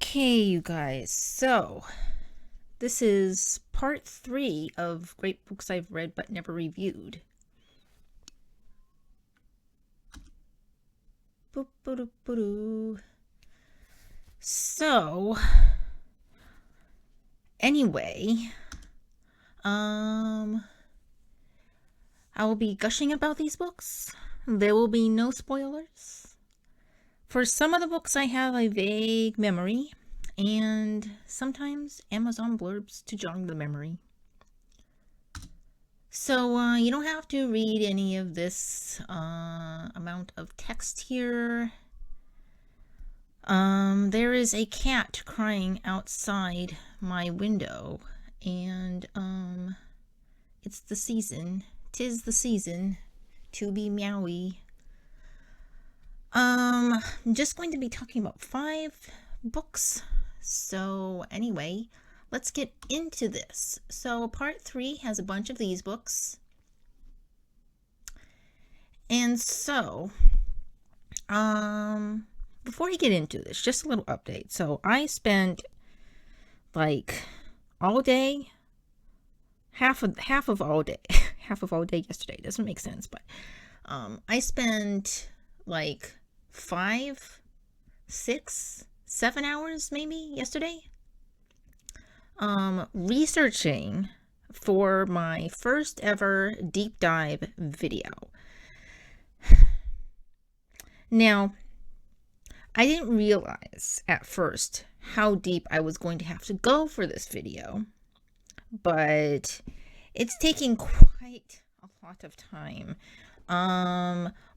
Okay, you guys, so this is part 3 of great books I've read but never reviewed. So, anyway, I will be gushing about these books. There will be no spoilers. For some of the books I have a vague memory, and sometimes Amazon blurbs to jog the memory. So you don't have to read any of this amount of text here. There is a cat crying outside my window, and it's the season. 'Tis the season to be meowy. I'm just going to be talking about 5 books. So anyway, let's get into this. So part 3 has a bunch of these books. And so, before I get into this, just a little update. So I spent like all day, half of all day, half of all day yesterday. Doesn't make sense, but I spent like 5, 6, 7 hours maybe yesterday researching for my first ever deep dive video. Now, I didn't realize at first how deep I was going to have to go for this video, but it's taking quite a lot of time.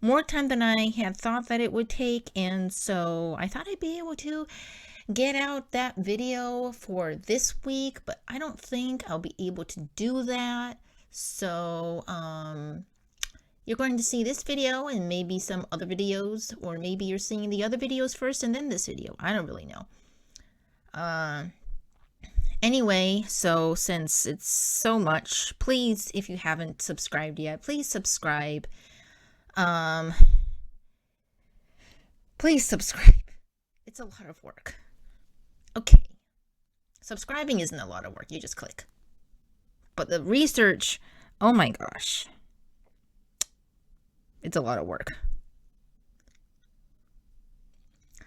More time than I had thought that it would take, and so I thought I'd be able to get out that video for this week, but I don't think I'll be able to do that. So, you're going to see this video and maybe some other videos, or maybe you're seeing the other videos first and then this video. I don't really know. Anyway, so since it's so much, please, if you haven't subscribed yet, please subscribe. Please subscribe. It's a lot of work. Okay. Subscribing isn't a lot of work. You just click. But the research, oh my gosh. It's a lot of work.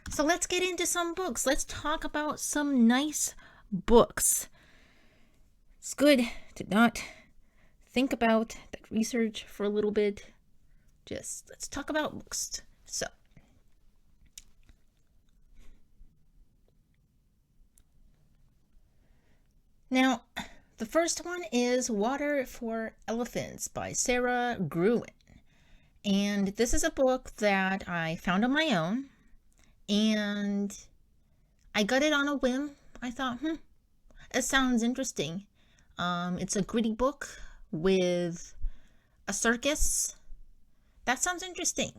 So let's get into some books. Let's talk about some nice books. It's good to not think about that research for a little bit. Just let's talk about books. So, now the first one is Water for Elephants by Sara Gruen. And this is a book that I found on my own, and I got it on a whim. I thought, it sounds interesting. It's a gritty book with a circus. That sounds interesting.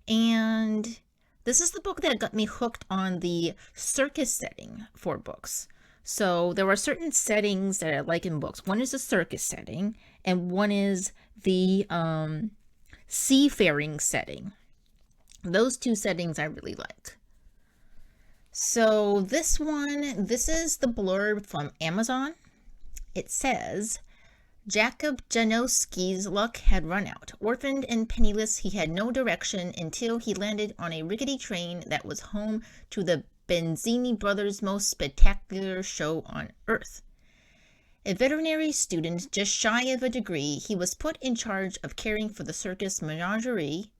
And this is the book that got me hooked on the circus setting for books. So there are certain settings that I like in books. One is the circus setting, and one is the seafaring setting. Those two settings I really like. So this is the blurb from Amazon. It says, Jacob Janowski's luck had run out. Orphaned and penniless, he had no direction until he landed on a rickety train that was home to the Benzini brothers' most spectacular show on Earth. A veterinary student just shy of a degree, he was put in charge of caring for the circus menagerie.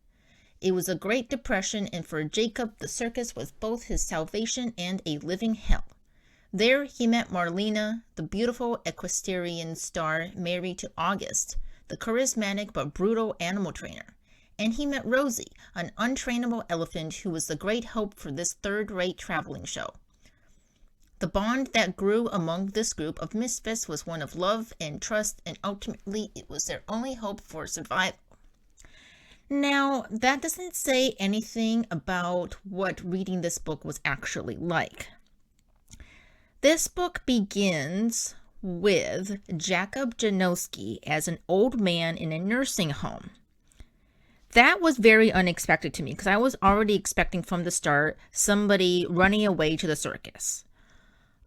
It was a Great Depression, and for Jacob, the circus was both his salvation and a living hell. There he met Marlena, the beautiful equestrian star married to August, the charismatic but brutal animal trainer. And he met Rosie, an untrainable elephant who was the great hope for this third-rate traveling show. The bond that grew among this group of misfits was one of love and trust, and ultimately it was their only hope for survival. Now, that doesn't say anything about what reading this book was actually like. This book begins with Jacob Janowski as an old man in a nursing home. that was very unexpected to me because I was already expecting from the start somebody running away to the circus.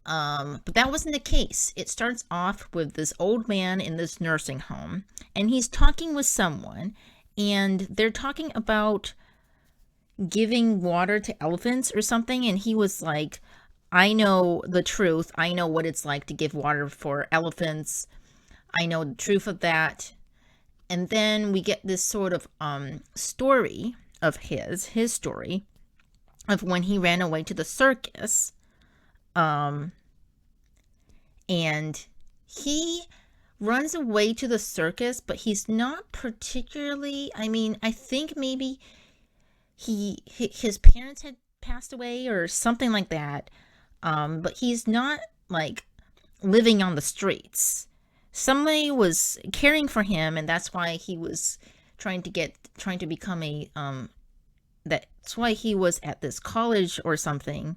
But that wasn't the case. It starts off with this old man in this nursing home, and he's talking with someone, and they're talking about giving water to elephants or something, and he was like, I know the truth. I know what it's like to give water for elephants. I know the truth of that. And then we get this sort of story of his story of when he ran away to the circus. And he runs away to the circus, but he's not particularly, I mean, I think maybe his parents had passed away or something like that. But he's not like living on the streets. Somebody was caring for him, and that's why he was trying to become a, that's why he was at this college or something.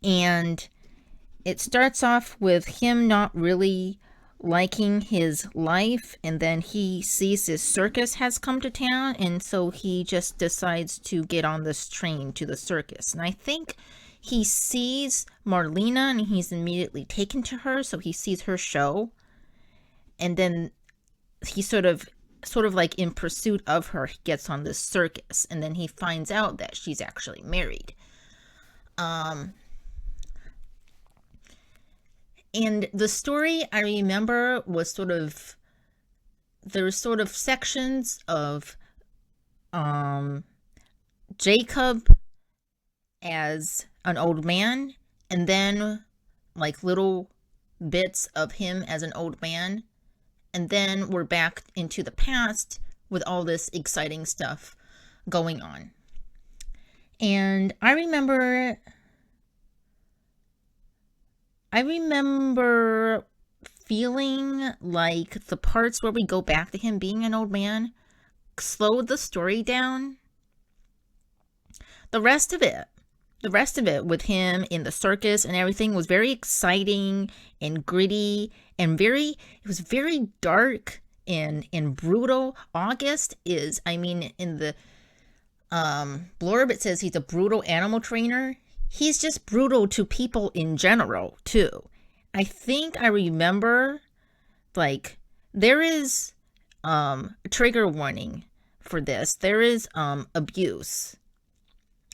And it starts off with him not really liking his life, and then he sees this circus has come to town, and so he just decides to get on this train to the circus. And I think he sees Marlena, and he's immediately taken to her, so he sees her show, and then he sort of like in pursuit of her, he gets on this circus, and then he finds out that she's actually married. And the story I remember was there were sort of sections of Jacob as an old man, and then like little bits of him as an old man, and then we're back into the past with all this exciting stuff going on. And I remember feeling like the parts where we go back to him being an old man slowed the story down. The rest of it with him in the circus and everything was very exciting and gritty and it was very dark and brutal. August is, I mean, in the blurb it says he's a brutal animal trainer. He's just brutal to people in general, too. I think I remember, like, there is a trigger warning for this. There is abuse.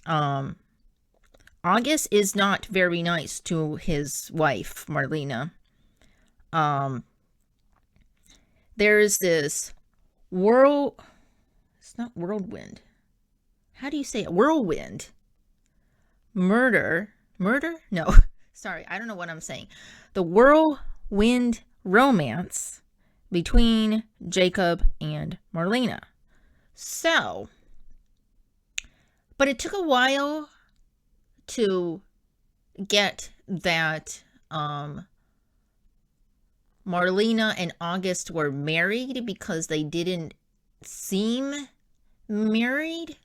August is not very nice to his wife, Marlena. There's this it's not whirlwind. How do you say it? Whirlwind. Murder? No, sorry, I don't know what I'm saying. The whirlwind romance between Jacob and Marlena. So, but it took a while to get that Marlena and August were married because they didn't seem married.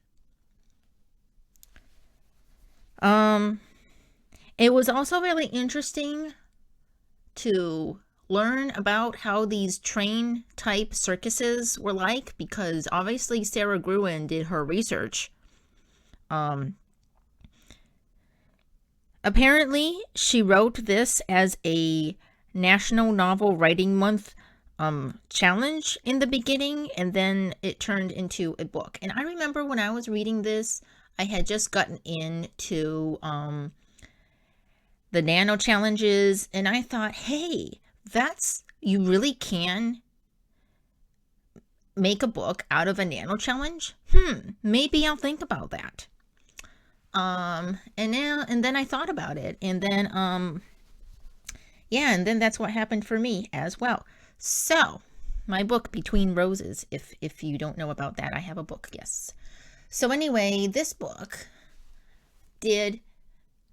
It was also really interesting to learn about how these train type circuses were like, because obviously Sara Gruen did her research. Apparently she wrote this as a National Novel Writing Month challenge in the beginning, and then it turned into a book. And I remember when I was reading this, I had just gotten into the nano challenges, and I thought, hey, you really can make a book out of a nano challenge. Maybe I'll think about that. And then I thought about it, and then and then that's what happened for me as well. So my book Between Roses, if you don't know about that, I have a book, yes. So anyway, this book did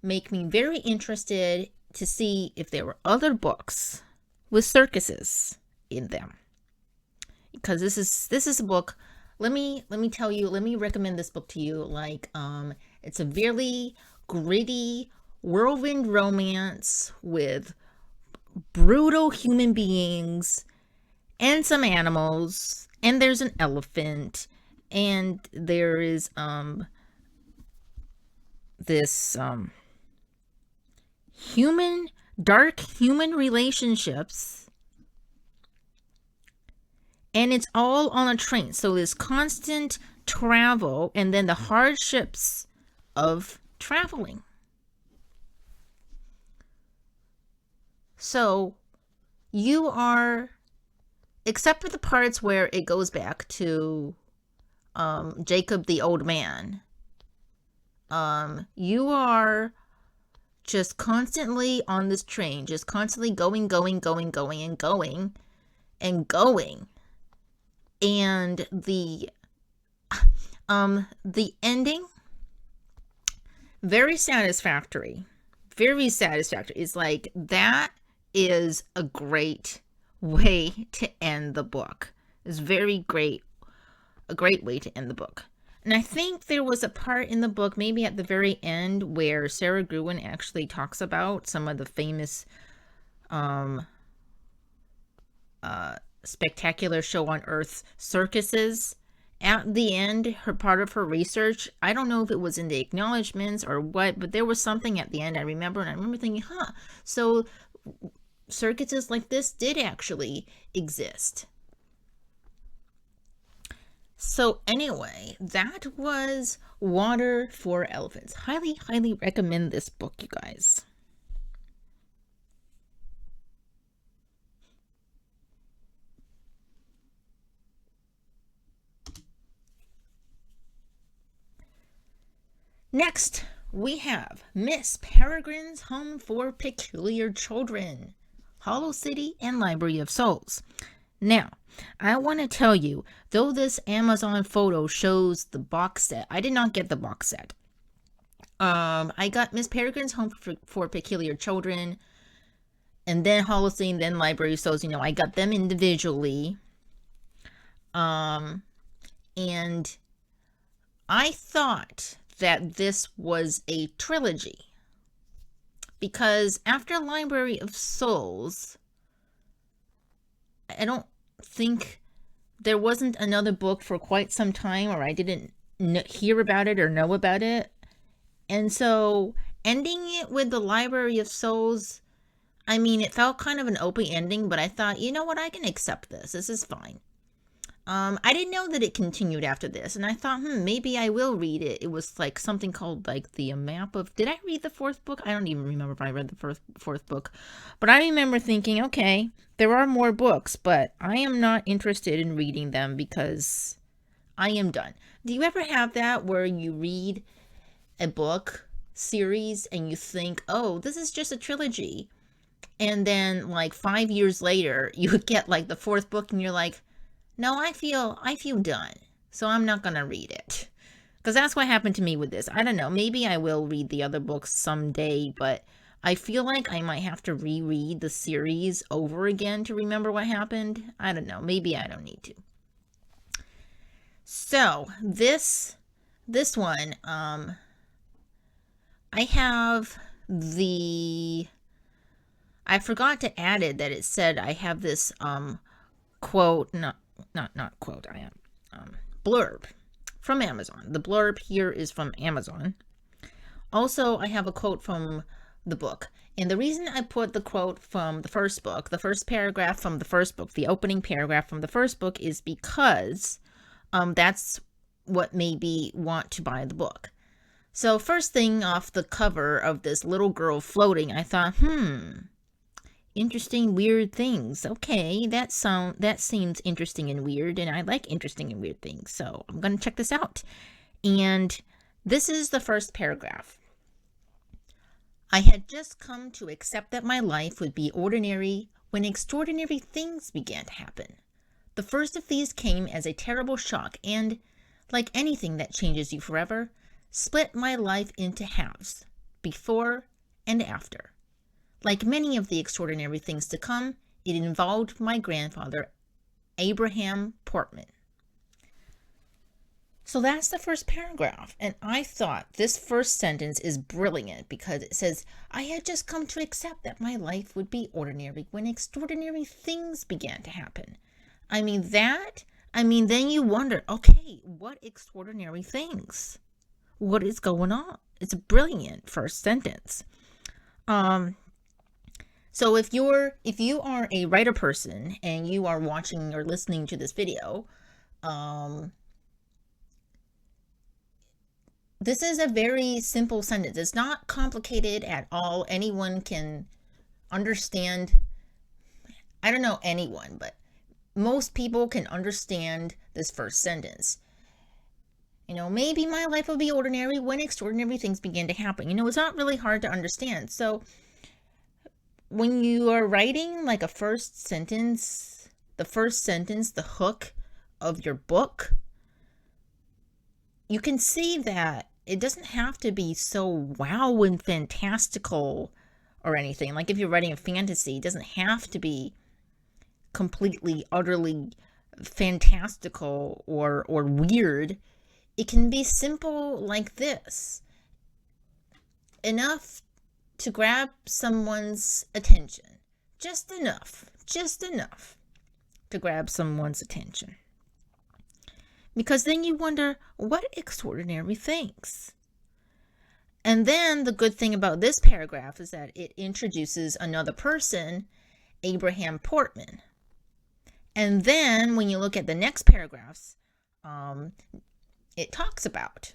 make me very interested to see if there were other books with circuses in them, because this is a book. Let me tell you. Let me recommend this book to you. Like, it's a very gritty whirlwind romance with brutal human beings and some animals And there's an elephant, and there is this dark human relationships, and it's all on a train. So there's constant travel, and then the hardships of traveling. So you are, except for the parts where it goes back to Jacob the old man, you are just constantly on this train, just constantly going, and going. And the ending, very satisfactory. It's like, that is a great way to end the book. It's a great way to end the book. And I think there was a part in the book, maybe at the very end, where Sara Gruen actually talks about some of the famous spectacular show on Earth circuses. At the end, part of her research, I don't know if it was in the acknowledgments or what, but there was something at the end, I remember thinking, so circuses like this did actually exist. So anyway, that was Water for Elephants. Highly, highly recommend this book, you guys. Next, we have Miss Peregrine's Home for Peculiar Children, Hollow City and Library of Souls. Now, I want to tell you, though this Amazon photo shows the box set, I did not get the box set. I got Miss Peregrine's Home for Peculiar Children, and then Hollow City, and then Library of Souls. I got them individually. And I thought that this was a trilogy, because after Library of Souls, I don't think there wasn't another book for quite some time, or I didn't hear about it or know about it. And so ending it with the Library of Souls, I mean, it felt kind of an open ending, but I thought, you know what, I can accept this. This is fine. I didn't know that it continued after this, and I thought, maybe I will read it. It was like something called like the map of, did I read the fourth book? I don't even remember if I read the fourth book, but I remember thinking, okay, there are more books, but I am not interested in reading them because I am done. Do you ever have that where you read a book series and you think, oh, this is just a trilogy, and then like 5 years later you get like the fourth book and you're like, no, I feel done, so I'm not gonna read it. Because that's what happened to me with this. I don't know, maybe I will read the other books someday, but I feel like I might have to reread the series over again to remember what happened. I don't know, maybe I don't need to. So, this one, I have I forgot to add it, that it said I have this, quote, not quote, I am blurb from Amazon. The blurb here is from Amazon. Also, I have a quote from the book, and the reason I put the quote from the first book, the first paragraph from the first book, the opening paragraph from the first book, is because that's what made me want to buy the book. So first thing off the cover of this little girl floating, I thought, interesting, weird things. Okay, that seems interesting and weird, and I like interesting and weird things, so I'm going to check this out. And this is the first paragraph. I had just come to accept that my life would be ordinary when extraordinary things began to happen. The first of these came as a terrible shock and, like anything that changes you forever, split my life into halves, before and after. Like many of the extraordinary things to come, it involved my grandfather, Abraham Portman. So that's the first paragraph, and I thought this first sentence is brilliant because it says, I had just come to accept that my life would be ordinary when extraordinary things began to happen. I mean, that, I mean, then you wonder, okay, what extraordinary things? What is going on? It's a brilliant first sentence. So if you are a writer person and you are watching or listening to this video, this is a very simple sentence. It's not complicated at all. Anyone can understand. I don't know anyone, but most people can understand this first sentence. You know, maybe my life will be ordinary when extraordinary things begin to happen. You know, it's not really hard to understand. So when you are writing like a first sentence, the hook of your book, you can see that it doesn't have to be so wow and fantastical or anything. Like if you're writing a fantasy, it doesn't have to be completely, utterly fantastical or weird. It can be simple like this. Enough to grab someone's attention. Just enough to grab someone's attention. Because then you wonder, what extraordinary things? And then the good thing about this paragraph is that it introduces another person, Abraham Portman. And then when you look at the next paragraphs, it talks about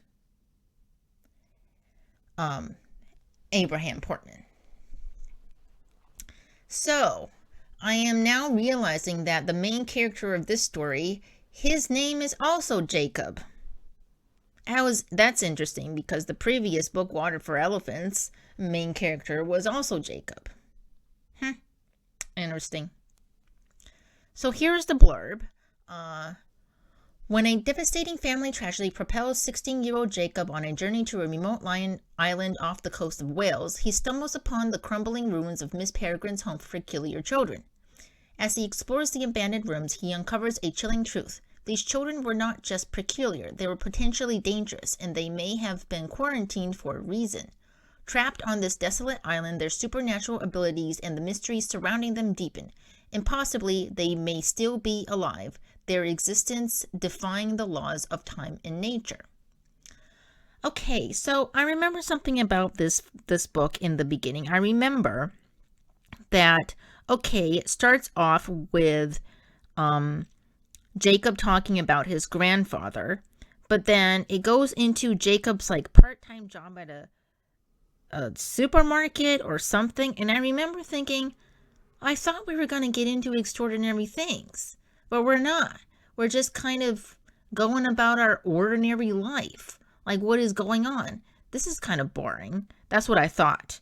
Abraham Portman. So I am now realizing that the main character of this story, his name is also Jacob. That's interesting because the previous book, Water for Elephants, main character was also Jacob. Interesting. So here's the blurb. When a devastating family tragedy propels 16-year-old Jacob on a journey to a remote island off the coast of Wales, he stumbles upon the crumbling ruins of Miss Peregrine's home for peculiar children. As he explores the abandoned rooms, he uncovers a chilling truth. These children were not just peculiar, they were potentially dangerous, and they may have been quarantined for a reason. Trapped on this desolate island, their supernatural abilities and the mysteries surrounding them deepen. Impossibly, they may still be alive, their existence defying the laws of time and nature. Okay, so I remember something about this book in the beginning. I remember that, okay, it starts off with Jacob talking about his grandfather, but then it goes into Jacob's like part-time job at a supermarket or something, and I remember thinking, I thought we were going to get into extraordinary things, but we're not. We're just kind of going about our ordinary life. Like, what is going on? This is kind of boring. That's what I thought.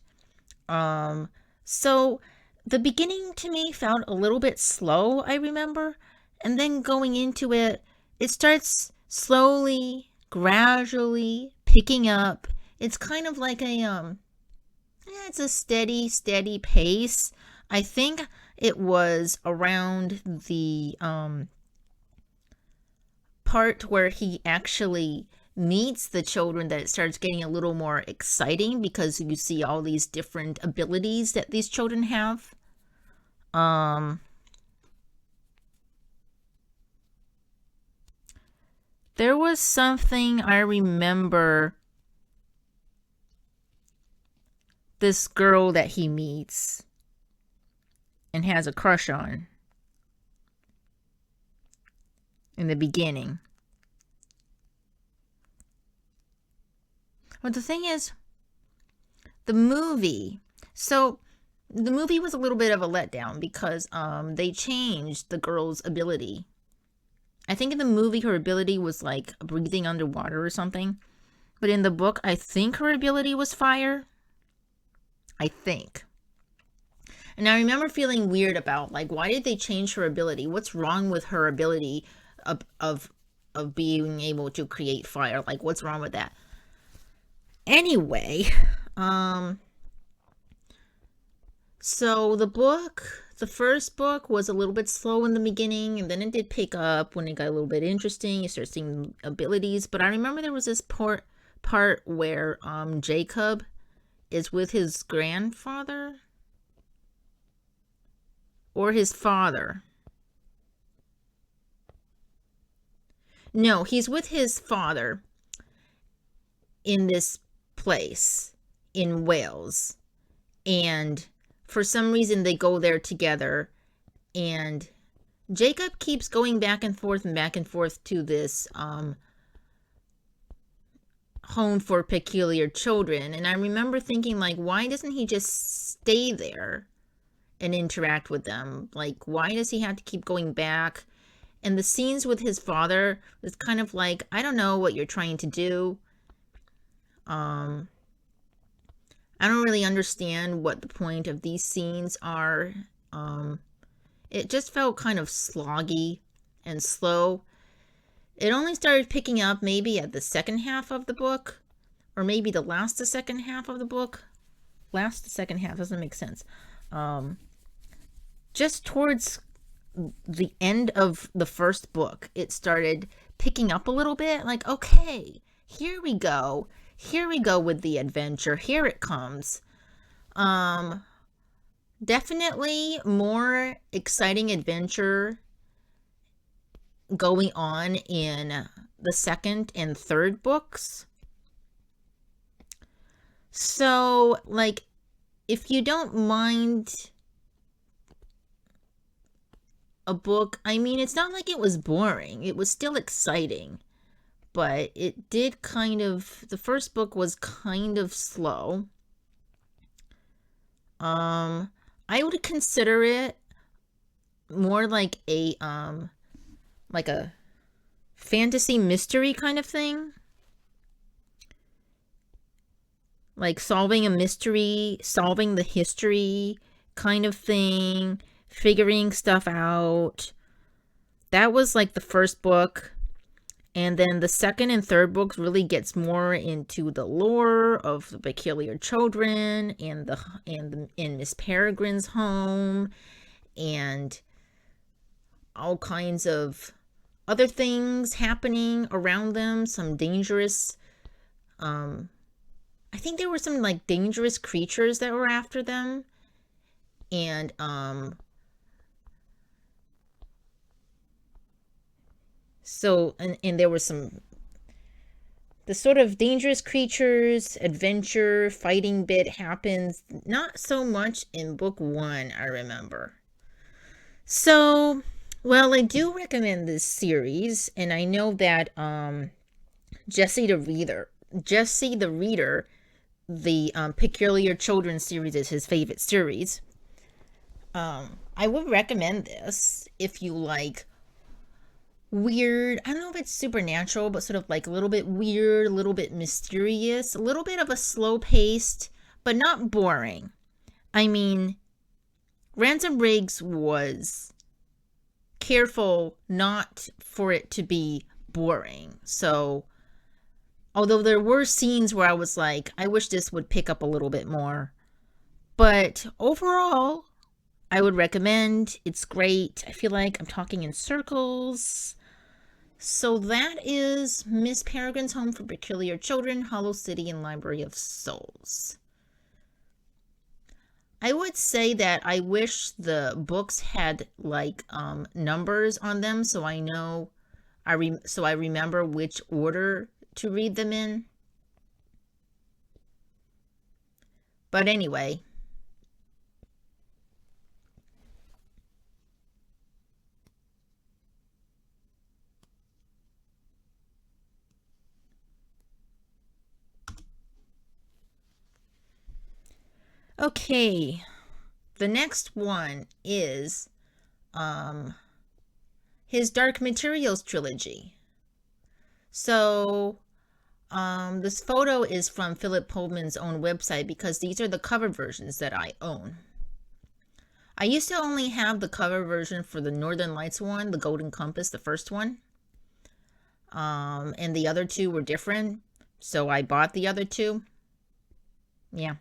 So the beginning to me felt a little bit slow, I remember. And then going into it, it starts slowly, gradually picking up. It's kind of like it's a steady pace. I think it was around the part where he actually meets the children that it starts getting a little more exciting, because you see all these different abilities that these children have. There was something I remember, this girl that he meets and has a crush on in the beginning. But the thing is, the movie was a little bit of a letdown because they changed the girl's ability. I think in the movie her ability was like breathing underwater or something. But in the book, I think her ability was fire. I think. And I remember feeling weird about, like, why did they change her ability? What's wrong with her ability of being able to create fire? Like, what's wrong with that? Anyway, so the first book was a little bit slow in the beginning, and then it did pick up when it got a little bit interesting. You start seeing abilities, but I remember there was this part where Jacob is with his grandfather or his father. No, he's with his father in this place in Wales. And for some reason, they go there together. And Jacob keeps going back and forth to this home for peculiar children. And I remember thinking, like, why doesn't he just stay there and interact with them? Like, why does he have to keep going back? And the scenes with his father was kind of like, I don't know what you're trying to do. I don't really understand what the point of these scenes are. It just felt kind of sloggy and slow. It only started picking up maybe at the second half of the book, or maybe the second half of the book. Second half doesn't make sense. Just towards the end of the first book, it started picking up a little bit. Like, okay, here we go. Here we go with the adventure. Here it comes. Definitely more exciting adventure going on in the second and third books. So, like, if you don't mind a book, I mean, it's not like it was boring. It was still exciting. But it did the first book was kind of slow. I would consider it more like a fantasy mystery kind of thing. Like solving a mystery, solving the history kind of thing, figuring stuff out. That was like the first book. And then the second and third books really gets more into the lore of the peculiar children and in Miss Peregrine's home and all kinds of other things happening around them. Some dangerous, I think there were some like dangerous creatures that were after them. And so, and there was the sort of dangerous creatures, adventure, fighting bit happens not so much in book 1, I remember. So, well, I do recommend this series, and I know that Jesse the Reader, the Peculiar Children series is his favorite series. I would recommend this if you like weird, I don't know if it's supernatural, but sort of like a little bit weird, a little bit mysterious, a little bit of a slow paced, but not boring. I mean, Ransom Riggs was careful not for it to be boring. So, although there were scenes where I was like, I wish this would pick up a little bit more. But overall, I would recommend. It's great. I feel like I'm talking in circles. So that is Miss Peregrine's Home for Peculiar Children, Hollow City, and Library of Souls. I would say that I wish the books had like numbers on them, so I know, I remember which order to read them in. But anyway. Okay, the next one is his Dark Materials trilogy. So this photo is from Philip Pullman's own website because these are the cover versions that I own. I used to only have the cover version for the Northern Lights one, the Golden Compass, the first one. And the other two were different, so I bought the other two. Yeah.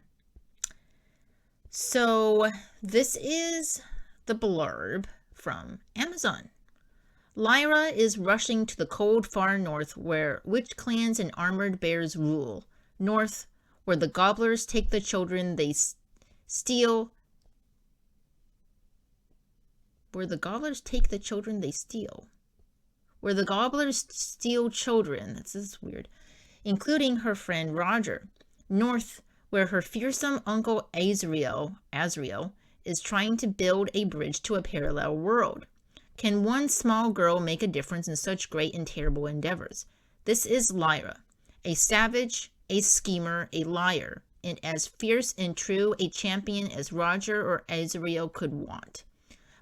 So this is the blurb from Amazon. Lyra is rushing to the cold far north where witch clans and armored bears rule. North, where the gobblers take the children they steal. Where the gobblers take the children they steal. where the gobblers steal children. This is weird. Including her friend Roger. North, where her fearsome uncle Azrael is trying to build a bridge to a parallel world. Can one small girl make a difference in such great and terrible endeavors? This is Lyra, a savage, a schemer, a liar, and as fierce and true a champion as Roger or Azrael could want.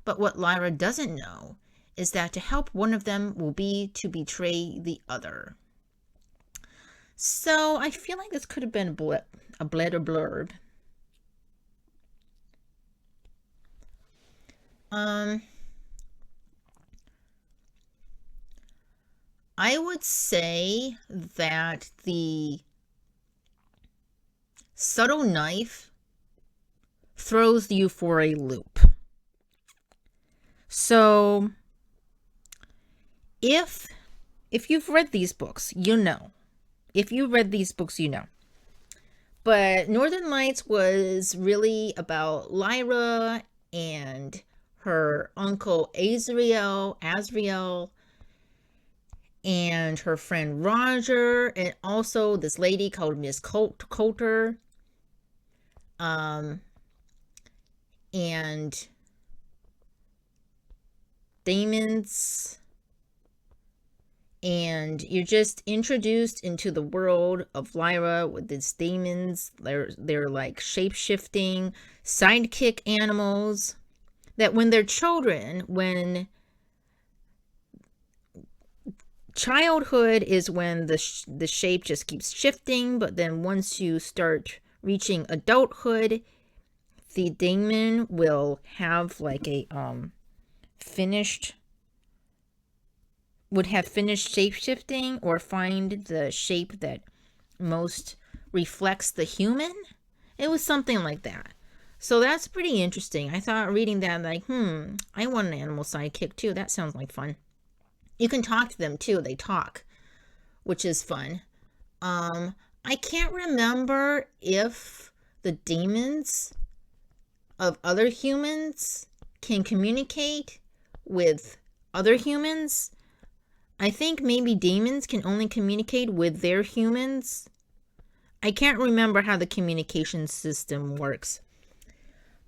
But what Lyra doesn't know is that to help one of them will be to betray the other. So I feel like this could have been a bled or blurb. I would say that the subtle knife throws you for a loop. So if you've read these books, you know. If you read these books, you know. But Northern Lights was really about Lyra and her uncle Azrael, and her friend Roger, and also this lady called Miss Coulter. And demons. And you're just introduced into the world of Lyra with these demons. They're like shape-shifting sidekick animals that when they're children, when childhood is when the shape just keeps shifting, but then once you start reaching adulthood, the demon will have like a would have finished shape-shifting or find the shape that most reflects the human. It was something like that. So that's pretty interesting. I thought reading that like, I want an animal sidekick too. That sounds like fun. You can talk to them too. They talk, which is fun. I can't remember if the demons of other humans can communicate with other humans. I think maybe demons can only communicate with their humans. I can't remember how the communication system works.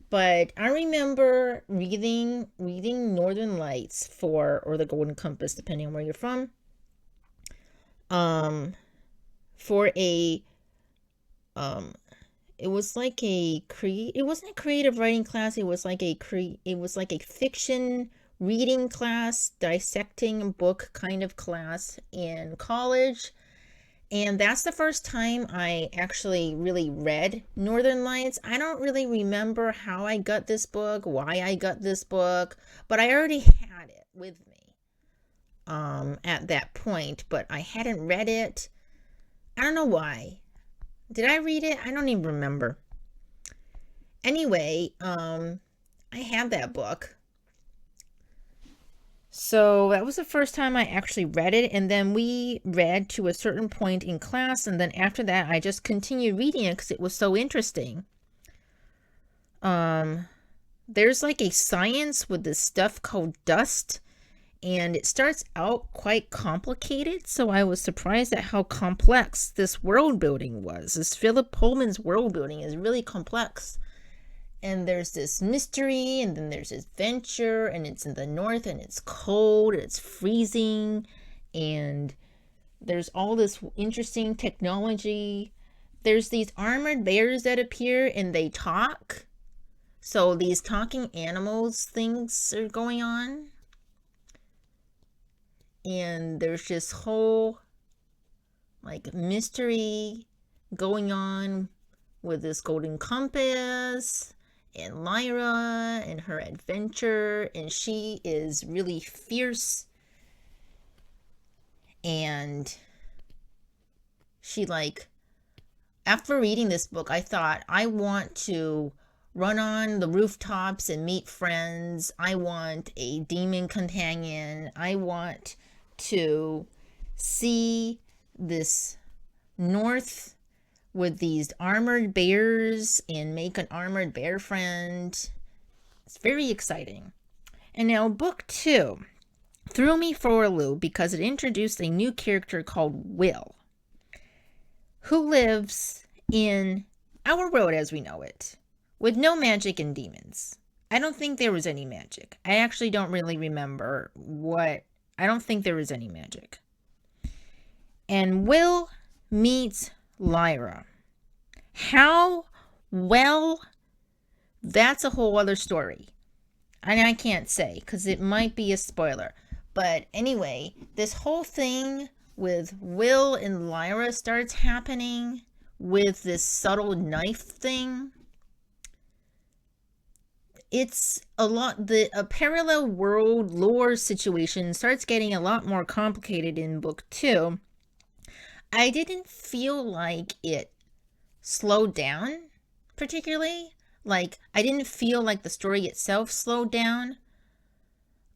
But I remember reading Northern Lights or the Golden Compass, depending on where you're from. For a it was like it wasn't a creative writing class. It was like a fiction reading class, dissecting book kind of class in college. And that's the first time I actually really read Northern Lights. I don't really remember how I got this book, why I got this book, but I already had it with me at that point, but I hadn't read it. I don't know why. Did I read it? I don't even remember. Anyway, I have that book. So that was the first time I actually read it, and then we read to a certain point in class, and then after that I just continued reading it because it was so interesting. There's like a science with this stuff called dust, and it starts out quite complicated, so I was surprised at how complex this world building was. This Philip Pullman's world building is really complex. And there's this mystery, and then there's adventure, and it's in the north, and it's cold, and it's freezing, and there's all this interesting technology. There's these armored bears that appear, and they talk. So these talking animals things are going on. And there's this whole, like, mystery going on with this golden compass and Lyra and her adventure, and she is really fierce, and she after reading this book, I thought, I want to run on the rooftops and meet friends. I want a demon companion. I want to see this north with these armored bears and make an armored bear friend. It's very exciting. And now book 2. threw me for a loop because it introduced a new character called Will, who lives in our world as we know it, with no magic and demons. I don't think there was any magic. I actually don't really remember what. I don't think there was any magic. And Will meets Lyra. How well, that's a whole other story. And I can't say because it might be a spoiler. But anyway, this whole thing with Will and Lyra starts happening with this subtle knife thing. It's a lot, a parallel world lore situation starts getting a lot more complicated in book 2. I didn't feel like it slowed down particularly. Like, I didn't feel like the story itself slowed down.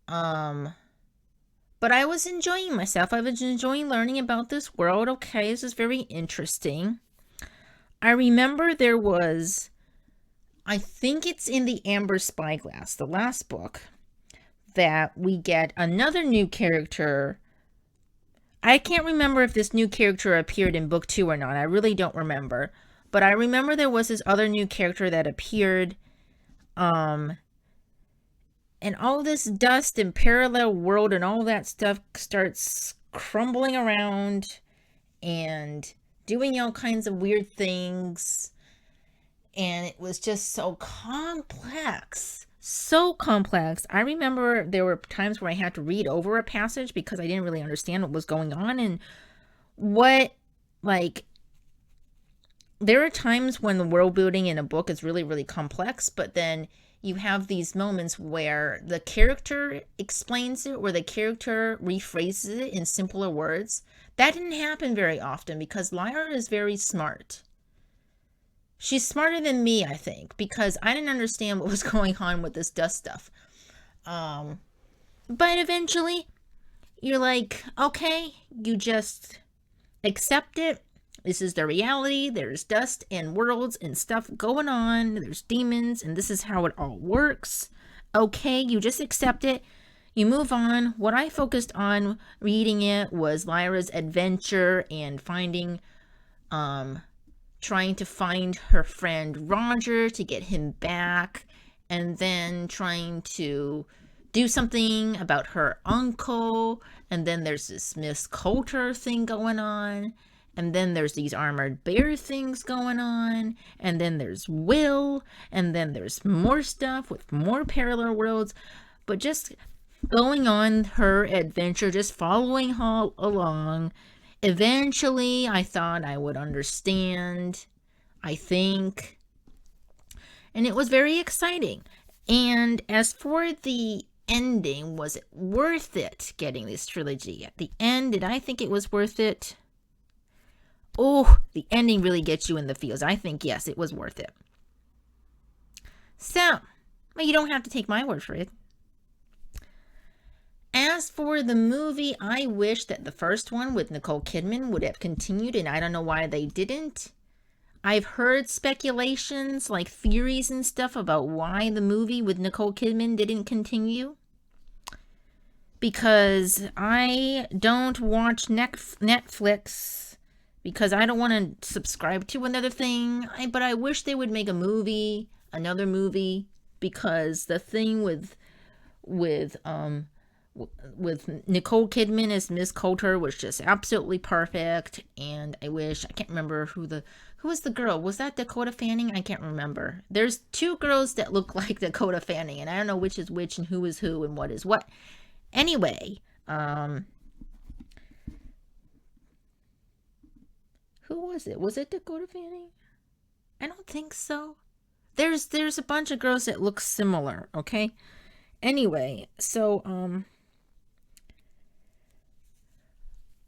But I was enjoying myself. I was enjoying learning about this world. Okay, this is very interesting. I remember there was, I think it's in the Amber Spyglass, the last book, that we get another new character. I can't remember if this new character appeared in book 2 or not. I really don't remember. But I remember there was this other new character that appeared. And all this dust and parallel world and all that stuff starts crumbling around and doing all kinds of weird things. And it was just so complex. So complex. I remember there were times where I had to read over a passage because I didn't really understand what was going on. And what, like, there are times when the world building in a book is really, really complex, but then you have these moments where the character explains it or the character rephrases it in simpler words. That didn't happen very often because Lyra is very smart. She's smarter than me, I think, because I didn't understand what was going on with this dust stuff. But eventually, you're like, okay, you just accept it. This is the reality. There's dust and worlds and stuff going on. There's demons, and this is how it all works. Okay, you just accept it. You move on. What I focused on reading it was Lyra's adventure and finding, trying to find her friend Roger to get him back, and then trying to do something about her uncle, and then there's this Miss Coulter thing going on. And then there's these armored bear things going on. And then there's Will. And then there's more stuff with more parallel worlds. But just going on her adventure, just following her along. Eventually, I thought I would understand, I think. And it was very exciting. And as for the ending, was it worth it getting this trilogy? At the end, did I think it was worth it? Oh, the ending really gets you in the feels. I think, yes, it was worth it. So, well, you don't have to take my word for it. As for the movie, I wish that the first one with Nicole Kidman would have continued, and I don't know why they didn't. I've heard speculations, like theories and stuff, about why the movie with Nicole Kidman didn't continue. Because I don't watch Netflix. Because I don't want to subscribe to another thing. But I wish they would make a movie, another movie, because the thing with Nicole Kidman as Miss Coulter was just absolutely perfect. And I wish, I can't remember who was the girl. Was that Dakota Fanning? I can't remember. There's two girls that look like Dakota Fanning, and I don't know which is which and who is who and what is what. Anyway, who was it? Was it Dakota Fanning? I don't think so. There's a bunch of girls that look similar, okay? Anyway, so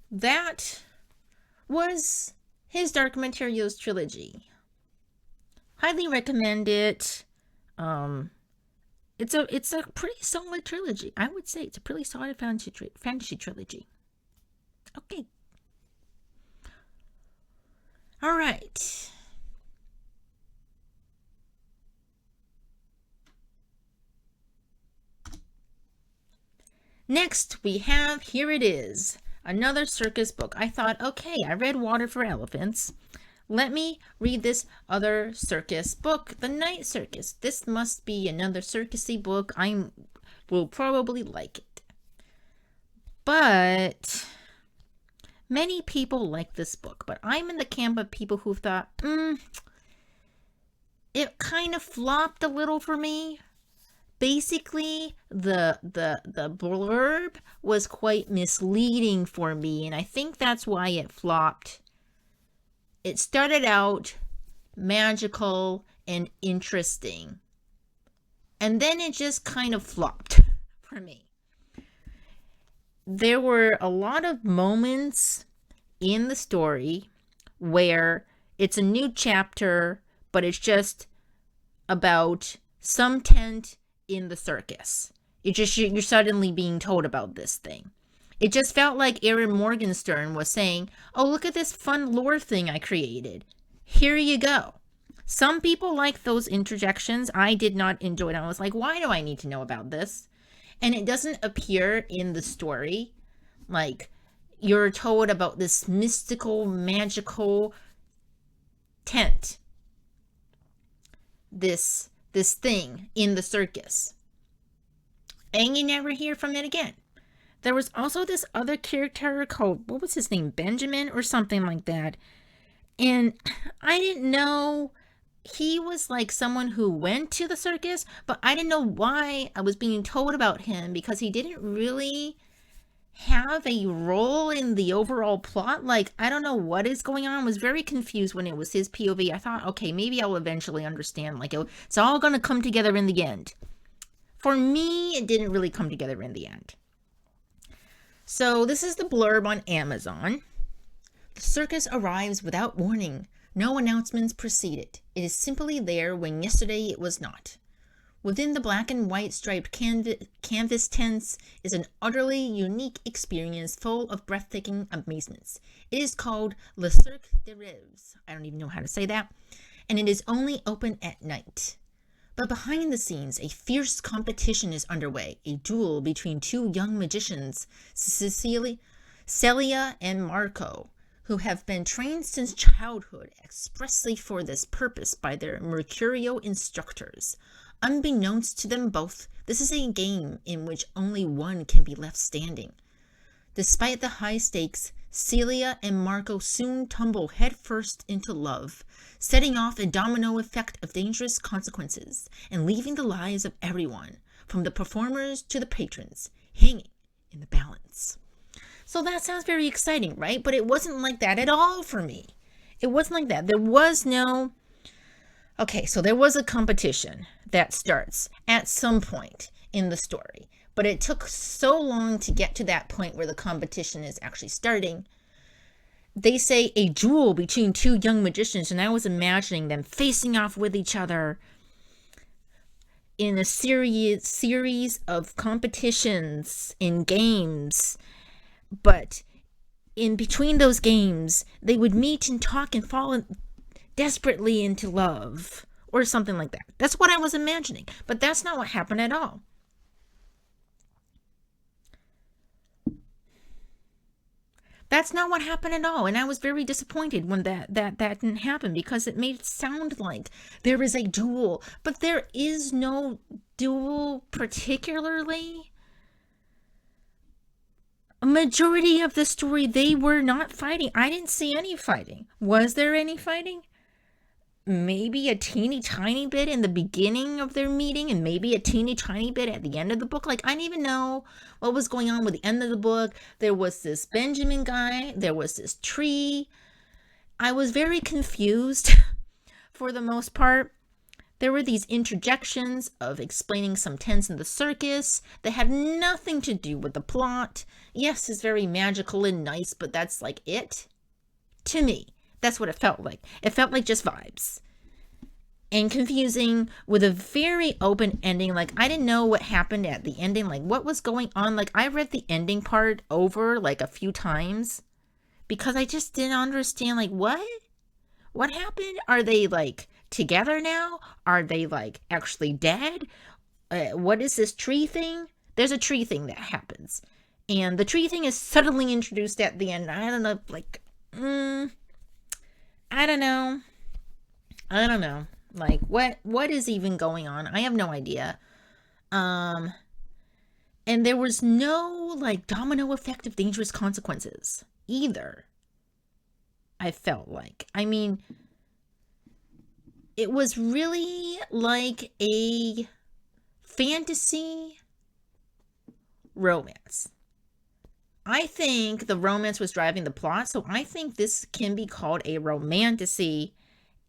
that was his Dark Materials trilogy. Highly recommend it. It's a pretty solid trilogy. I would say it's a pretty solid fantasy trilogy. Okay. All right. Next, we have, here it is, another circus book. I thought, okay, I read Water for Elephants. Let me read this other circus book, The Night Circus. This must be another circusy book. I will probably like it. But many people like this book, but I'm in the camp of people who thought, it kind of flopped a little for me. Basically, the blurb was quite misleading for me, and I think that's why it flopped. It started out magical and interesting, and then it just kind of flopped for me. There were a lot of moments in the story where it's a new chapter, but it's just about some tent in the circus. You're suddenly being told about this thing. It just felt like Erin Morgenstern was saying, oh, look at this fun lore thing I created. Here you go. Some people like those interjections. I did not enjoy it. I was like, why do I need to know about this? And it doesn't appear in the story. Like, you're told about this mystical, magical tent. This thing in the circus. And you never hear from it again. There was also this other character called, what was his name? Benjamin or something like that. And I didn't know, he was like someone who went to the circus, but I didn't know why I was being told about him, because he didn't really have a role in the overall plot. Like, I don't know what is going on. I was very confused when it was his POV. I thought, okay, maybe I'll eventually understand. Like, it's all going to come together in the end. For me, it didn't really come together in the end. So this is the blurb on Amazon. The circus arrives without warning. No announcements precede it. It is simply there when yesterday it was not. Within the black and white striped canvas tents is an utterly unique experience full of breathtaking amazements. It is called Le Cirque des Rêves. I don't even know how to say that. And it is only open at night. But behind the scenes, a fierce competition is underway, a duel between two young magicians, Celia and Marco, who have been trained since childhood expressly for this purpose by their Mercurial instructors. Unbeknownst to them both, this is a game in which only one can be left standing. Despite the high stakes, Celia and Marco soon tumble headfirst into love, setting off a domino effect of dangerous consequences and leaving the lives of everyone, from the performers to the patrons, hanging in the balance. So that sounds very exciting, right? But it wasn't like that at all for me. It wasn't like that. There was no... Okay, so there was a competition that starts at some point in the story, but it took so long to get to that point where the competition is actually starting. They say a duel between two young magicians, and I was imagining them facing off with each other in a series of competitions in games, but in between those games, they would meet and talk and fall desperately into love, or something like that. That's what I was imagining, but that's not what happened at all. That's not what happened at all, and I was very disappointed when that didn't happen, because it made it sound like there is a duel, but there is no duel particularly. A majority of the story, they were not fighting. I didn't see any fighting. Was there any fighting? Maybe a teeny tiny bit in the beginning of their meeting, and maybe a teeny tiny bit at the end of the book. Like, I didn't even know what was going on with the end of the book. There was this Benjamin guy. There was this tree. I was very confused for the most part. There were these interjections of explaining some tents in the circus that had nothing to do with the plot. Yes, it's very magical and nice, but that's like it. To me, that's what it felt like. It felt like just vibes. And confusing with a very open ending. Like, I didn't know what happened at the ending. Like, what was going on? Like, I read the ending part over like a few times because I just didn't understand. Like, what? What happened? Are they like together now? Are they like actually dead? What is this tree thing? there's a tree thing that happens. And the tree thing is suddenly introduced at the end. I don't know, like, I don't know. Like, what is even going on? I have no idea. And there was no, like, domino effect of dangerous consequences either. I felt like. I mean, it was really like a fantasy romance. I think the romance was driving the plot, so I think this can be called a romantasy,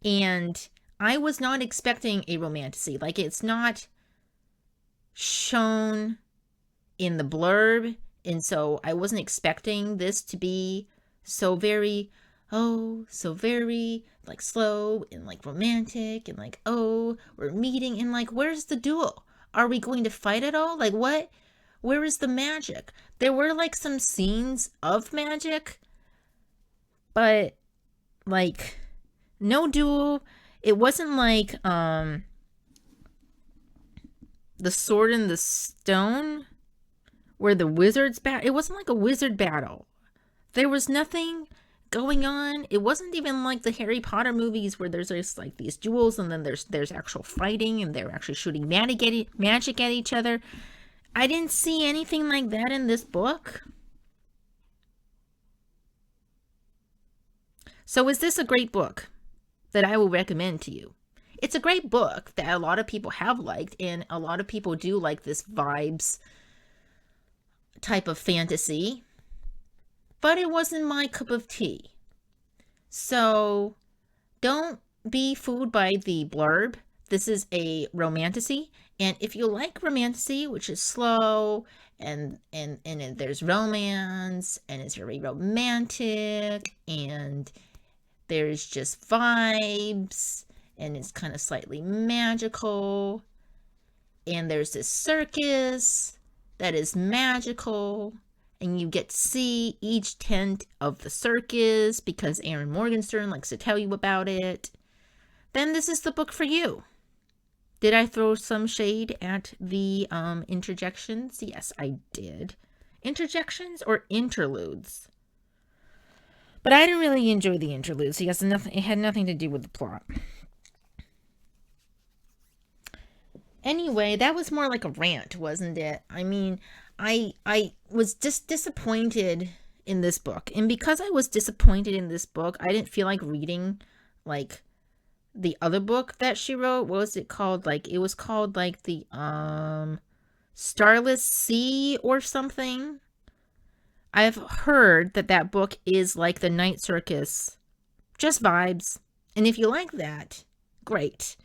and I was not expecting a romantasy. Like, it's not shown in the blurb, and so I wasn't expecting this to be so very, like, slow and, like, romantic, and, like, oh, we're meeting, and, like, where's the duel? Are we going to fight at all? Like, what? Where is the magic? There were, like, some scenes of magic, but, like, no duel. It wasn't like, the Sword in the Stone, where the wizards battle. It wasn't like a wizard battle. There was nothing going on. It wasn't even like the Harry Potter movies where there's just, like, these duels, and then there's actual fighting, and they're actually shooting magic at each other. I didn't see anything like that in this book. So is this a great book that I will recommend to you? It's a great book that a lot of people have liked, and a lot of people do like this vibes type of fantasy, but it wasn't my cup of tea. So don't be fooled by the blurb. This is a romantasy, and if you like romantasy, which is slow, and there's romance, and it's very romantic, and there's just vibes, and it's kind of slightly magical, and there's this circus that is magical, and you get to see each tent of the circus because Erin Morgenstern likes to tell you about it, then this is the book for you. Did I throw some shade at the interjections? Yes, I did. Interjections or interludes? But I didn't really enjoy the interludes. It had nothing to do with the plot. Anyway, that was more like a rant, wasn't it? I mean, I was just disappointed in this book. And because I was disappointed in this book, I didn't feel like reading, like, the other book that she wrote. What was it called? Like, it was called, like, the Starless Sea or something. I've heard that book is like the Night Circus, just vibes. And if you like that, great.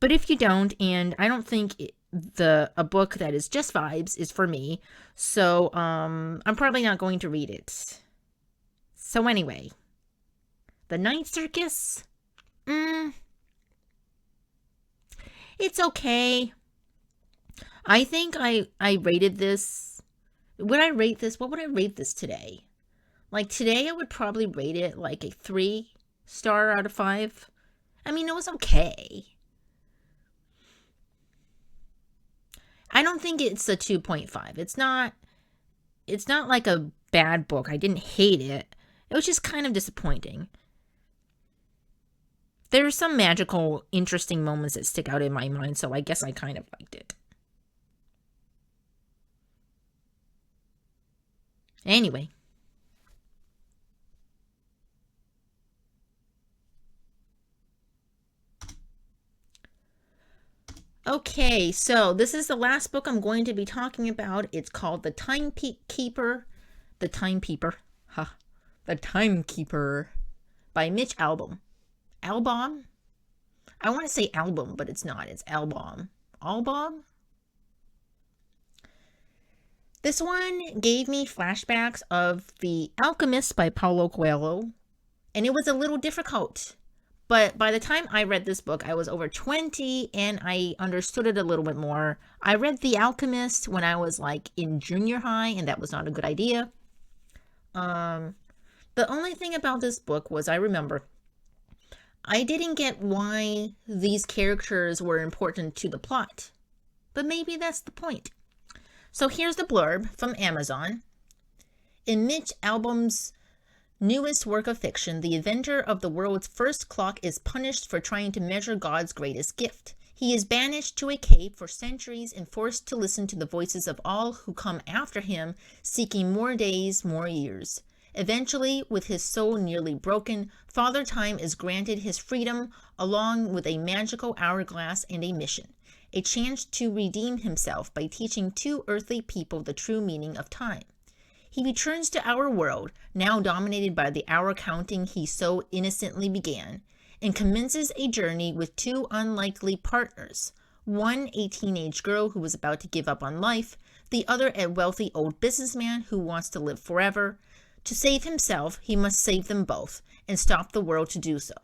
But if you don't, and I don't think a book that is just vibes is for me, so I'm probably not going to read it. So anyway, the Night Circus, it's okay. I think I rated this. Would I rate this? What would I rate this today? Like, today I would probably rate it like a 3-star out of 5. I mean, it was okay. I don't think it's a 2.5. It's not like a bad book. I didn't hate it. It was just kind of disappointing. There are some magical, interesting moments that stick out in my mind, so I guess I kind of liked it. Anyway. Okay, so this is the last book I'm going to be talking about. It's called The Timekeeper. The Timekeeper by Mitch Albom. Albom? I want to say album, but it's not. It's Albom. Albom? This one gave me flashbacks of The Alchemist by Paulo Coelho, and it was a little difficult. But by the time I read this book, I was over 20, and I understood it a little bit more. I read The Alchemist when I was, like, in junior high, and that was not a good idea. The only thing about this book was I remember I didn't get why these characters were important to the plot. But maybe that's the point. So here's the blurb from Amazon. In Mitch Albom's newest work of fiction, the inventor of the world's first clock is punished for trying to measure God's greatest gift. He is banished to a cave for centuries and forced to listen to the voices of all who come after him, seeking more days, more years. Eventually, with his soul nearly broken, Father Time is granted his freedom, along with a magical hourglass and a mission. A chance to redeem himself by teaching two earthly people the true meaning of time. He returns to our world, now dominated by the hour counting he so innocently began, and commences a journey with two unlikely partners. One, a teenage girl who was about to give up on life, the other, a wealthy old businessman who wants to live forever. To save himself, he must save them both and stop the world to do so.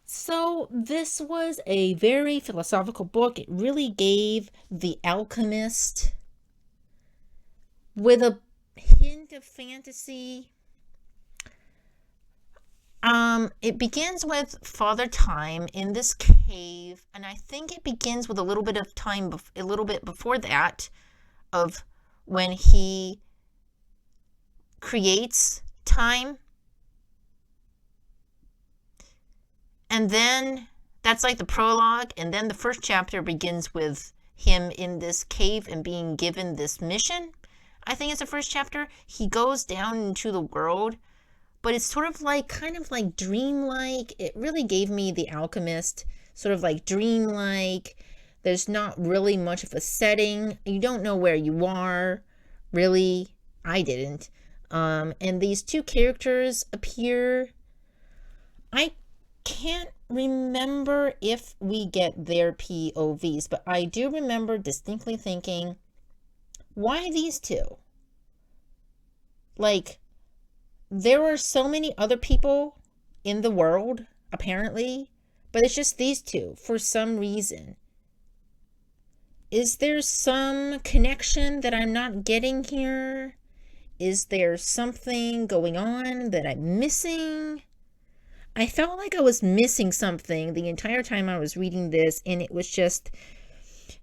So this was a very philosophical book. It really gave The Alchemist with a hint of fantasy. It begins with Father Time in this cave, and I think it begins with a little bit of time, a little bit before that, of when he creates time. And then that's like the prologue, and then the first chapter begins with him in this cave and being given this mission. I think it's the first chapter. He goes down into the world, but it's sort of like, kind of like dreamlike. It really gave me The Alchemist, sort of like dreamlike. There's not really much of a setting. You don't know where you are, really. I didn't. And these two characters appear. I can't remember if we get their POVs, but I do remember distinctly thinking, why these two? Like, there were so many other people in the world, apparently, but it's just these two for some reason. Is there some connection that I'm not getting here? Is there something going on that I'm missing? I felt like I was missing something the entire time I was reading this, and it was just,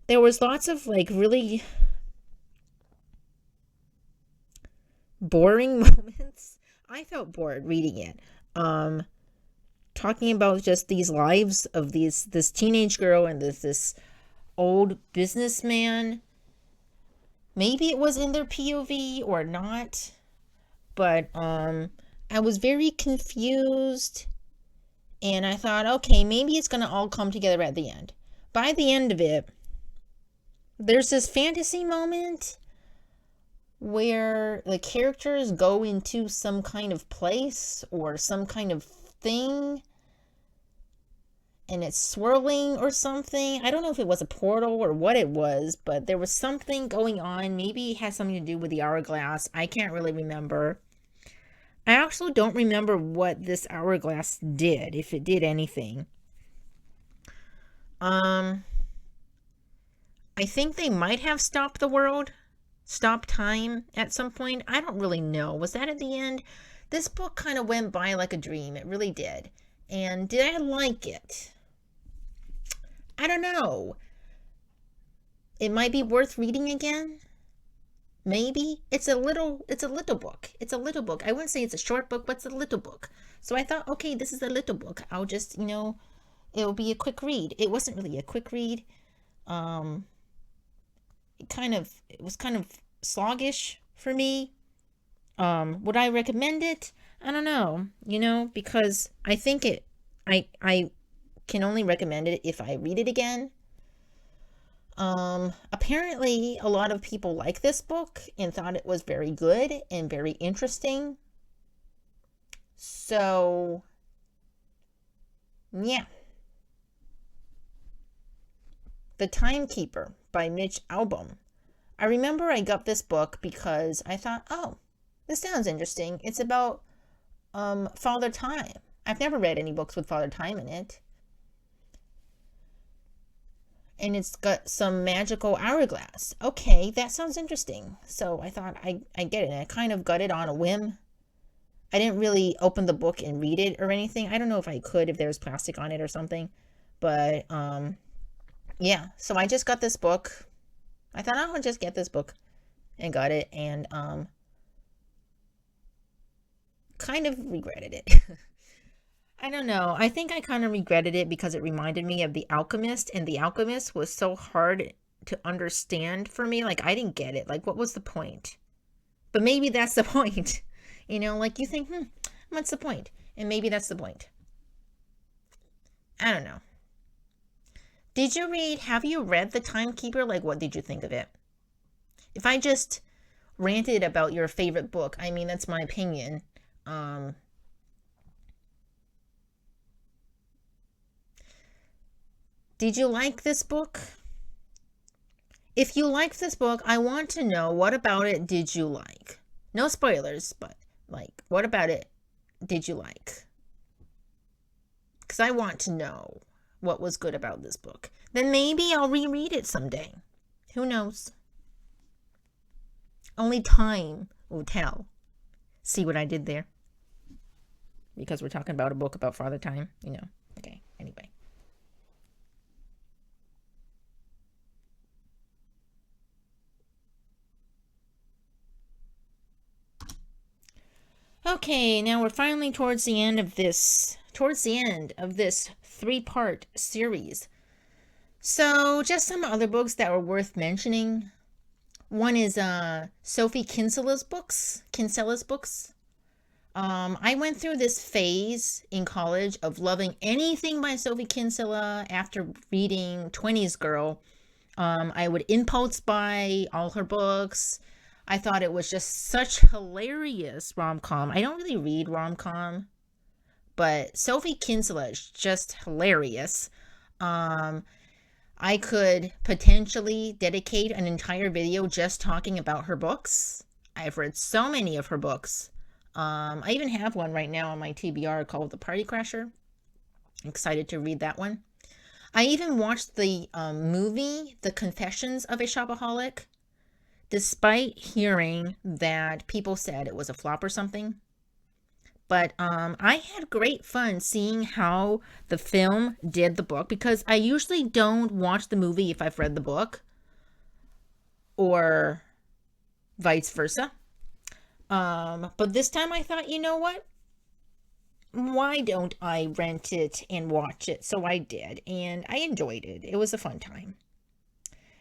there was lots of like really boring moments. I felt bored reading it. Talking about just these lives of this teenage girl and this old businessman. Maybe it was in their POV or not, but I was very confused, and I thought, okay, maybe it's gonna all come together at the end. By the end of it, there's this fantasy moment where the characters go into some kind of place or some kind of thing, and it's swirling or something. I don't know if it was a portal or what it was, but there was something going on. Maybe it has something to do with the hourglass. I can't really remember. I also don't remember what this hourglass did, if it did anything. I think they might have stopped the world. Stop time at some point. I don't really know. Was that at the end? This book kind of went by like a dream. It really did. And did I like it? I don't know. It might be worth reading again. Maybe. It's a little book. It's a little book. I wouldn't say it's a short book, but it's a little book. So I thought, okay, this is a little book. I'll just, it'll be a quick read. It wasn't really a quick read. It was kind of sluggish for me. Would I recommend it? I don't know, because I think I can only recommend it if I read it again. Apparently a lot of people like this book and thought it was very good and very interesting. So, yeah. The Timekeeper by Mitch Albom. I remember I got this book because I thought, oh, this sounds interesting. It's about Father Time. I've never read any books with Father Time in it. And it's got some magical hourglass. Okay, that sounds interesting. So I thought, I get it. And I kind of got it on a whim. I didn't really open the book and read it or anything. I don't know if I could, if there was plastic on it or something. But, yeah. So I just got this book. I thought I would just get this book and got it, and kind of regretted it. I don't know. I think I kind of regretted it because it reminded me of The Alchemist, and The Alchemist was so hard to understand for me. Like, I didn't get it. Like, what was the point? But maybe that's the point. You know, like, you think, what's the point? And maybe that's the point. I don't know. Have you read The Timekeeper? Like, what did you think of it? If I just ranted about your favorite book, I mean, that's my opinion. Did you like this book? If you liked this book, I want to know, what about it did you like? No spoilers, but, like, what about it did you like? Because I want to know what was good about this book. Then maybe I'll reread it someday. Who knows? Only time will tell. See what I did there? Because we're talking about a book about Father Time, you know. Okay, anyway. Okay, now we're finally towards the end of this three-part series. So, just some other books that were worth mentioning. One is Sophie Kinsella's books. I went through this phase in college of loving anything by Sophie Kinsella after reading 20s Girl. I would impulse buy all her books. I thought it was just such hilarious rom-com. I don't really read rom-com, but Sophie Kinsella is just hilarious. I could potentially dedicate an entire video just talking about her books. I've read so many of her books. I even have one right now on my TBR called The Party Crasher. I'm excited to read that one. I even watched the movie, The Confessions of a Shopaholic, despite hearing that people said it was a flop or something. But I had great fun seeing how the film did the book, because I usually don't watch the movie if I've read the book, or vice versa. But this time I thought, you know what? Why don't I rent it and watch it? So I did, and I enjoyed it. It was a fun time.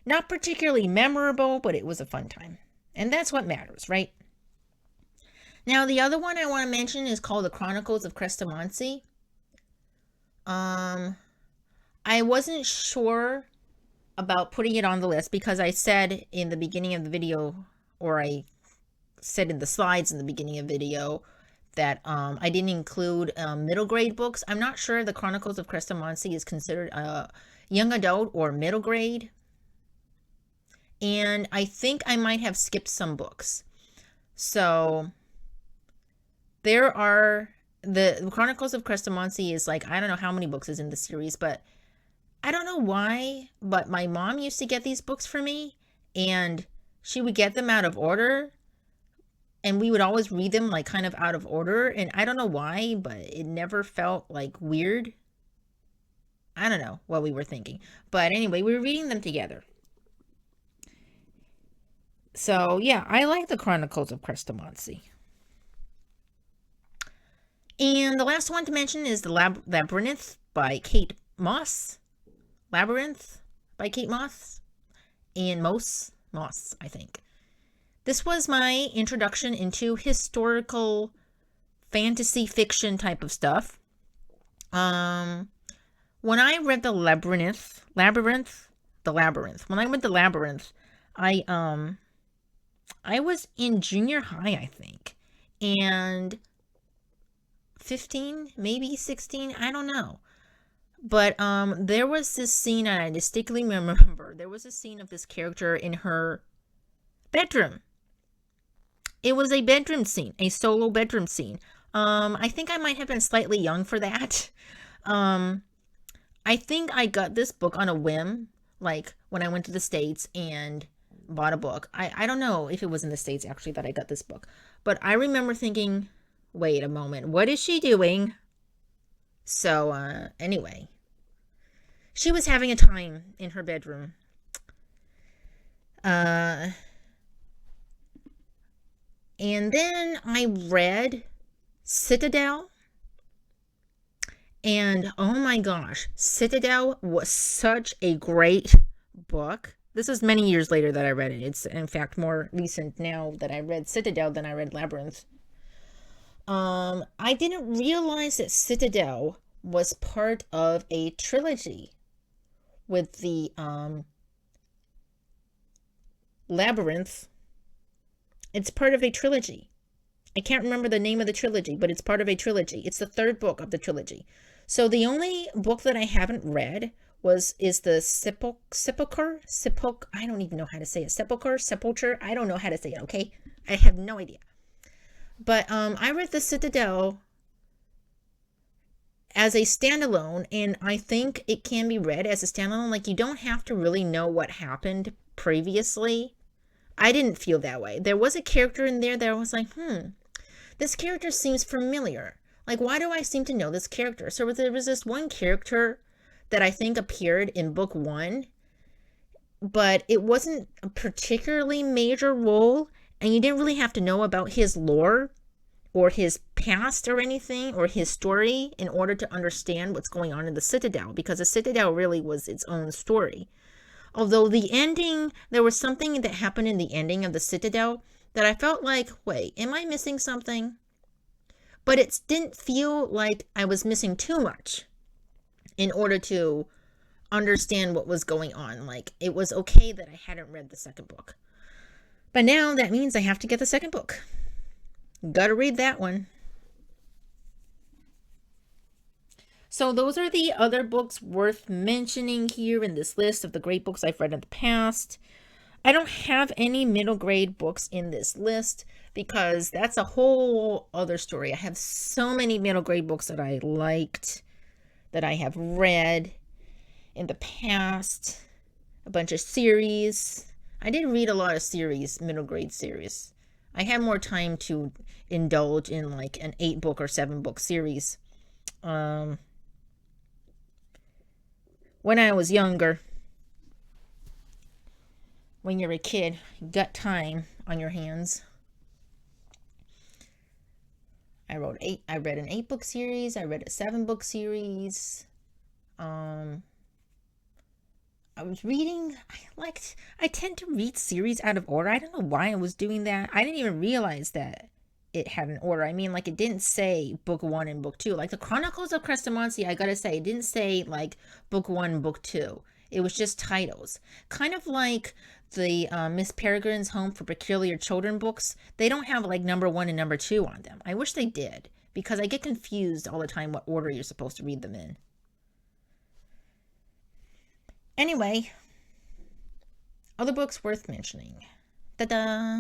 Not particularly memorable, but it was a fun time. And that's what matters, right? Now, the other one I want to mention is called The Chronicles of Crestomanci. I wasn't sure about putting it on the list because I said in the beginning of the video, or I said in the slides in the beginning of the video, that I didn't include middle grade books. I'm not sure The Chronicles of Crestomanci is considered a young adult or middle grade. And I think I might have skipped some books. So there are the Chronicles of Crestomanci is like, I don't know how many books is in the series, but I don't know why, but my mom used to get these books for me, and she would get them out of order, and we would always read them like kind of out of order, and I don't know why, but it never felt like weird. I don't know what we were thinking, but anyway, we were reading them together. So yeah, I like The Chronicles of Crestomanci. And the last one to mention is The Labyrinth by Kate Moss. Labyrinth by Kate Moss. And Moss, I think. This was my introduction into historical fantasy fiction type of stuff. When I read The Labyrinth, when I read The Labyrinth, I was in junior high, I think, and 15, maybe 16, I don't know. But there was this scene, and I distinctly remember, there was a scene of this character in her bedroom. It was a bedroom scene, a solo bedroom scene. I think I might have been slightly young for that. I think I got this book on a whim, like when I went to the States and bought a book. I don't know if it was in the States actually that I got this book, but I remember thinking, wait a moment, what is she doing? So anyway, she was having a time in her bedroom. And then I read Citadel. And oh my gosh, Citadel was such a great book. This is many years later that I read it. It's in fact more recent now that I read Citadel than I read Labyrinth. I didn't realize that Citadel was part of a trilogy with the Labyrinth. It's part of a trilogy. I can't remember the name of the trilogy, but it's part of a trilogy. It's the third book of the trilogy. So the only book that I haven't read is the Sepulchre. I don't even know how to say it. Sepulchre. I don't know how to say it. Okay, I have no idea. But I read the Citadel as a standalone, and I think it can be read as a standalone. Like, you don't have to really know what happened previously. I didn't feel that way. There was a character in there that I was like, this character seems familiar. Like, why do I seem to know this character? So there was this one character that I think appeared in book 1, but it wasn't a particularly major role, and you didn't really have to know about his lore or his past or anything, or his story, in order to understand what's going on in the Citadel, because the Citadel really was its own story. Although the ending, there was something that happened in the ending of the Citadel that I felt like, wait, am I missing something? But it didn't feel like I was missing too much in order to understand what was going on. Like, it was okay that I hadn't read the second book. But now that means I have to get the second book. Gotta read that one. So those are the other books worth mentioning here in this list of the great books I've read in the past. I don't have any middle grade books in this list because that's a whole other story. I have so many middle grade books that I liked, that I have read in the past. A bunch of series. I did read a lot of series, middle grade series. I had more time to indulge in like an 8-book or 7-book series when I was younger. When you're a kid, you got time on your hands. I read an 8-book series. I read a 7-book series. I was reading, I tend to read series out of order. I don't know why I was doing that. I didn't even realize that it had an order. I mean, like, it didn't say book 1 and book 2. Like, the Chronicles of Crestomonte, I gotta say, it didn't say, like, book 1 and book 2. It was just titles. Kind of like the Miss Peregrine's Home for Peculiar Children books. They don't have, like, number 1 and number 2 on them. I wish they did, because I get confused all the time what order you're supposed to read them in. Anyway, other books worth mentioning. Ta-da!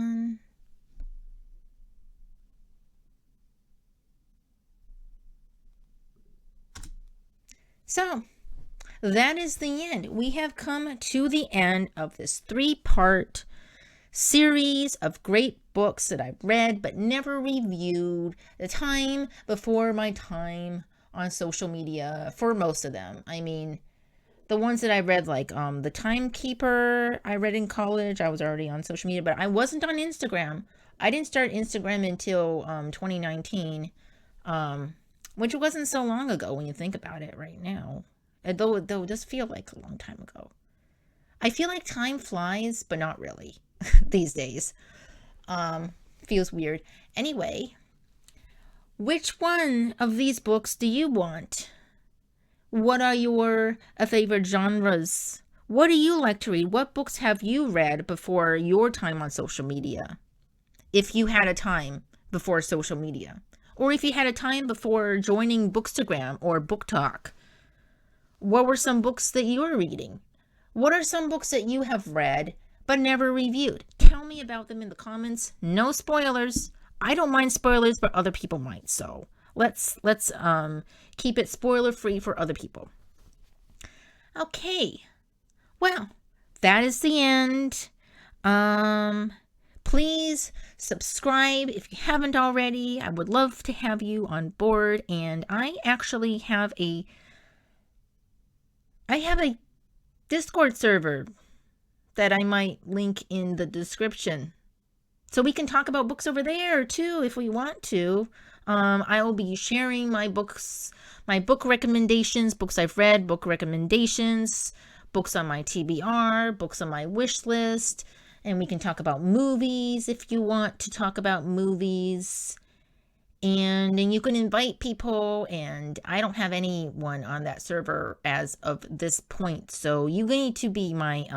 So, that is the end. We have come to the end of this 3-part series of great books that I've read but never reviewed. The time before my time on social media for most of them. I mean, the ones that I read, like The Timekeeper, I read in college. I was already on social media, but I wasn't on Instagram. I didn't start Instagram until 2019, which wasn't so long ago when you think about it right now. Though it does feel like a long time ago. I feel like time flies, but not really these days. Feels weird. Anyway, which one of these books do you want? What are your favorite genres? What do you like to read? What books have you read before your time on social media? If you had a time before social media. Or if you had a time before joining Bookstagram or Book Talk. What were some books that you were reading? What are some books that you have read but never reviewed? Tell me about them in the comments. No spoilers. I don't mind spoilers, but other people might. So let's keep it spoiler free for other people. Okay. Well, that is the end. Please subscribe if you haven't already. I would love to have you on board, and I actually have a Discord server that I might link in the description. So we can talk about books over there too if we want to. I will be sharing my books, my book recommendations, books I've read, book recommendations, books on my TBR, books on my wish list, and we can talk about movies if you want to talk about movies. And then you can invite people, and I don't have anyone on that server as of this point, so you need to be my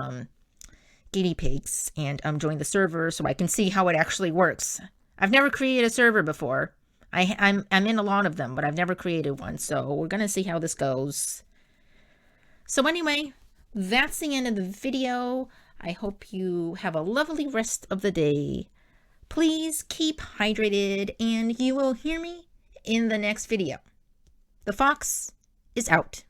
guinea pigs and join the server so I can see how it actually works. I've never created a server before. I'm in a lot of them, but I've never created one, so we're gonna see how this goes. So anyway, that's the end of the video. I hope you have a lovely rest of the day. Please keep hydrated, and you will hear me in the next video. The fox is out.